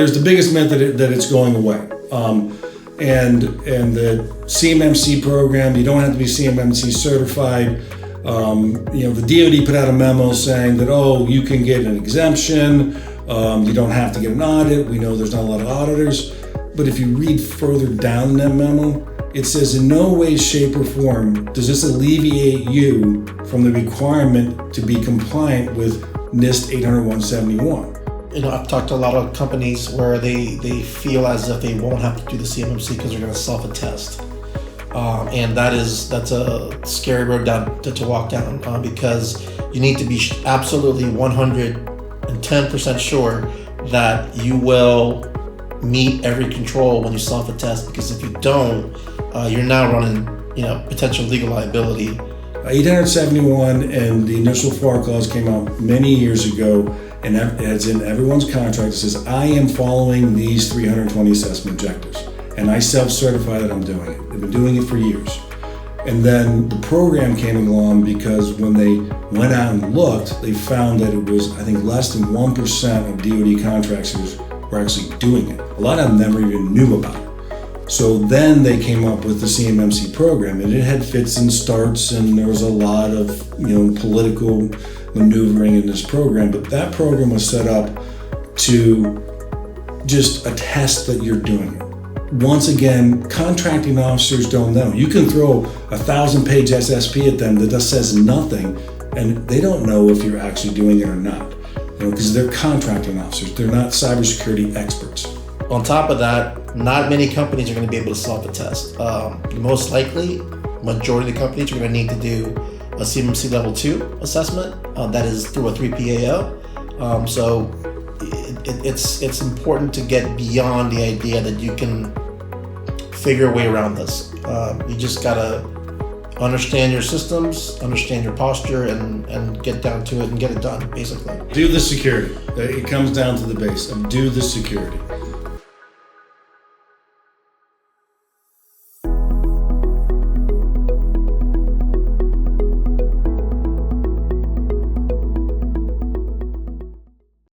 there's the biggest myth that it's going away. And the CMMC program, you don't have to be CMMC certified. The DoD put out a memo saying that, you can get an exemption. You don't have to get an audit. We know there's not a lot of auditors. But if you read further down that memo, it says in no way, shape, or form does this alleviate you from the requirement to be compliant with NIST 800-171. I've talked to a lot of companies where they feel as if they won't have to do the CMMC because they're going to self-attest. And that's a scary road to walk down because you need to be absolutely 110% sure that you will meet every control when you self-attest, because if you don't, you're now running potential legal liability. 871 and the initial FAR clause came out many years ago, and it's in everyone's contract. It says, I am following these 320 assessment objectives, and I self-certify that I'm doing it. They've been doing it for years. And then the program came along because when they went out and looked, they found that it was, I think, less than 1% of DoD contractors were actually doing it. A lot of them never even knew about it. So then they came up with the CMMC program, and it had fits and starts, and there was a lot of political maneuvering in this program. But that program was set up to just attest that you're doing it. Once again, contracting officers don't know. You can throw a 1,000-page SSP at them that just says nothing, and they don't know if you're actually doing it or not. Because they're contracting officers. They're not cybersecurity experts. On top of that, not many companies are going to be able to self-attest. Most likely, majority of the companies are going to need to do a CMMC Level 2 assessment. That is through a 3PAO. So it's important to get beyond the idea that you can figure a way around this. You just got to understand your systems, understand your posture, and get down to it and get it done, basically. Do the security. It comes down to the base of do the security.